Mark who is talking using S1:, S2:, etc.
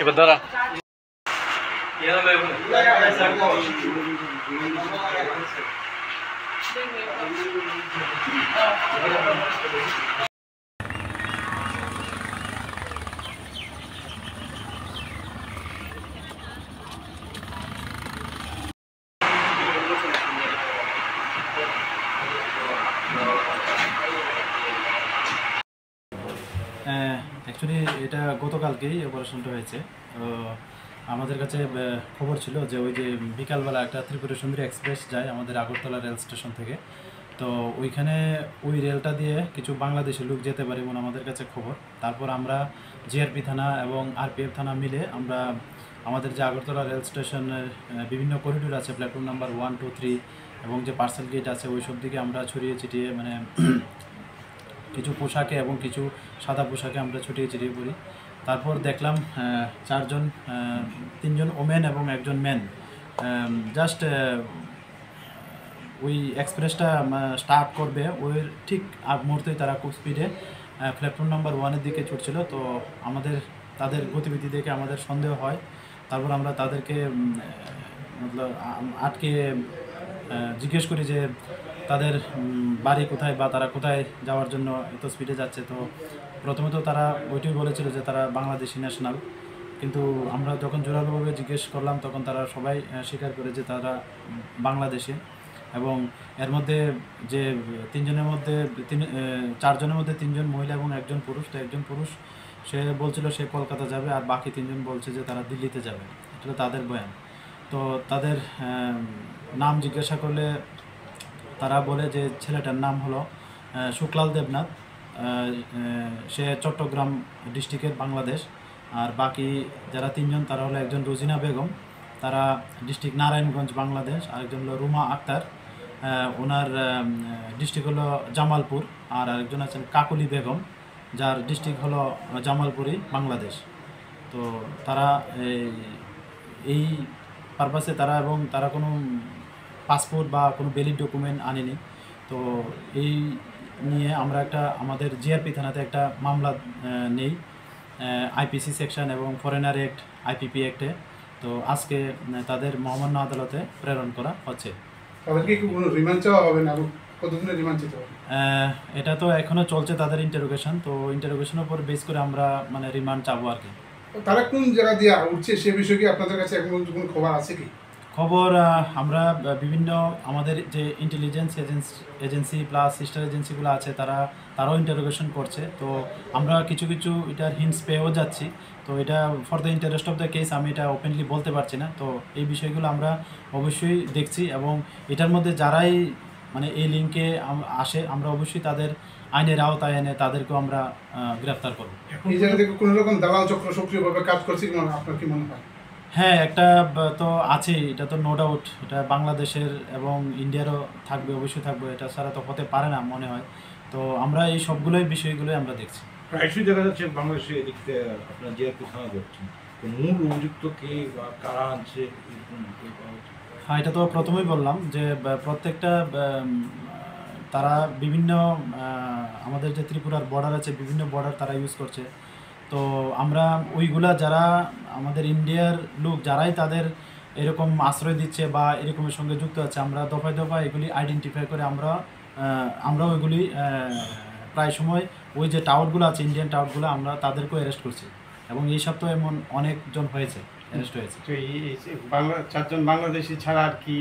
S1: এবার দাঁড়া
S2: অ্যাকচুয়ালি এটা গতকালকেই অপারেশনটা হয়েছে। আমাদের কাছে খবর ছিল যে ওই যে বিকালবেলা একটা ত্রিপুরা সুন্দরী এক্সপ্রেস যায় আমাদের আগরতলা রেল স্টেশন থেকে, তো ওইখানে ওই রেলটা দিয়ে কিছু বাংলাদেশি লোক যেতে পারে এমন আমাদের কাছে খবর। তারপর আমরা জিআরপি থানা এবং আরপিএফ থানা মিলে আমরা আমাদের যে আগরতলা রেল স্টেশনের বিভিন্ন করিডোর আছে, প্ল্যাটফর্ম নাম্বার 1, 2, 3 এবং যে পার্সেল গেট আছে ওই সব দিকে আমরা ছড়িয়ে ছিটিয়ে মানে কিছু পোশাকে এবং কিছু সাদা পোশাকে আমরা ছড়িয়ে ছিটিয়ে পড়ি। তারপর দেখলাম 3জন ওমেন এবং একজন ম্যান জাস্ট ওই এক্সপ্রেসটা স্টার্ট করবে ওই ঠিক আগ মুহূর্তেই তারা খুব স্পিডে প্ল্যাটফর্ম নাম্বার 1-এর দিকে ছুটছিল। তো তাদের গতিবিধি দেখে আমাদের সন্দেহ হয়। তারপর আমরা তাদেরকে আটকে জিজ্ঞেস করি যে তাদের বাড়ি কোথায় বা তারা কোথায় যাওয়ার জন্য এত স্পিডে যাচ্ছে। তো প্রথমে তো তারা ওইটাই বলেছিল যে তারা বাংলাদেশি ন্যাশনাল, কিন্তু আমরা যখন জোরালোভাবে জিজ্ঞেস করলাম তখন তারা সবাই স্বীকার করে যে তারা বাংলাদেশি। এবং এর মধ্যে যে 4জনের মধ্যে 3জন মহিলা এবং একজন পুরুষ। তো একজন পুরুষ সে বলছিল সে কলকাতা যাবে, আর বাকি 3জন বলছে যে তারা দিল্লিতে যাবে। এটা তাদের বয়ান। তো তাদের নাম জিজ্ঞাসা করলে তারা বলে যে ছেলেটার নাম হলো শুক্লাল দেবনাথ, সে চট্টগ্রাম ডিস্ট্রিক্টের বাংলাদেশ। আর বাকি যারা 3জন তারা হলো একজন রোজিনা বেগম, তারা ডিস্ট্রিক্ট নারায়ণগঞ্জ বাংলাদেশ, আরেকজন হলো রুমা আক্তার, ওনার ডিস্ট্রিক্ট হলো জামালপুর, আর আরেকজন আছেন কাকলি বেগম যার ডিস্ট্রিক্ট হলো জামালপুরি বাংলাদেশ। তো তারা এই পারপাসে তারা কোনো পাসপোর্ট বা কোনো ভ্যালিড ডকুমেন্ট আনেনি। তো এই নিয়ে আমরা আমাদের জিআরপি থানাতে একটা মামলা নেই আইপিসি সেকশন এবং ফরেনার অ্যাক্ট আইপিপি অ্যাক্টে। তো আজকে তাদের মহামান্য আদালতে প্রেরণ করা হচ্ছে। এটা তো এখনো চলছে তাদের ইন্টারোগেশন। তো ইন্টারোগেশনের উপর বেস করে আমরা মানে রিমান্ড চাবো আর কি।
S3: তারা কোন জায়গা দিয়ে উঠছে সে বিষয়ে কি আপনাদের কাছে এখন কোনো খবর আছে কি?
S2: খবর আমরা বিভিন্ন আমাদের যে ইন্টেলিজেন্স এজেন্সি প্লাস সিস্টার এজেন্সিগুলো আছে তারাও ইন্টারোগেশন করছে। তো আমরা কিছু এটার হিন্টস পেয়েও যাচ্ছি। তো এটা for the interest of the case আমি এটা ওপেনলি বলতে পারছি না। তো এই বিষয়গুলো আমরা অবশ্যই দেখছি এবং এটার মধ্যে যারাই মানে এই লিঙ্কে আসে আমরা অবশ্যই তাদের আইনের আওতায় এনে তাদেরকেও আমরা গ্রেফতার করব।
S3: এই জায়গা থেকে কোনো রকম দালাল চক্র সক্রিয়ভাবে কাজ করছে কি আপনার কি মনে হয়?
S2: হ্যাঁ, একটা তো আছেই, এটা তো নো ডাউট। এটা বাংলাদেশের এবং ইন্ডিয়ারও থাকবে, অবশ্যই থাকবে, এটা ছাড়া তো হতে পারে না মনে হয়। তো আমরা এই সবগুলোই বিষয়গুলোই আমরা দেখছি।
S4: প্রায়শই দেখা যাচ্ছে বাংলাদেশে এদিকে আপনার জিআরপি থানা করছেন, মূল অভিযুক্ত কে বা কারা আনছে?
S2: হ্যাঁ, এটা তো প্রথমেই বললাম যে প্রত্যেকটা তারা বিভিন্ন আমাদের যে ত্রিপুরার বর্ডার আছে বিভিন্ন বর্ডার তারা ইউজ করছে। তো আমরা ওইগুলা যারা আমাদের ইন্ডিয়ার লোক যারাই তাদের এরকম আশ্রয় দিচ্ছে বা এরকমের সঙ্গে যুক্ত আছে আমরা দফায় এগুলি আইডেন্টিফাই করে আমরা ওইগুলি প্রায় সময় ওই যে টাওয়ারগুলো আছে ইন্ডিয়ান টাওয়ারগুলো আমরা তাদেরকেও অ্যারেস্ট করছি এবং এই সপ্তাহে এমন অনেকজন হয়েছে অ্যারেস্ট হয়েছে।
S3: 4জন বাংলাদেশি ছাড়া আর কি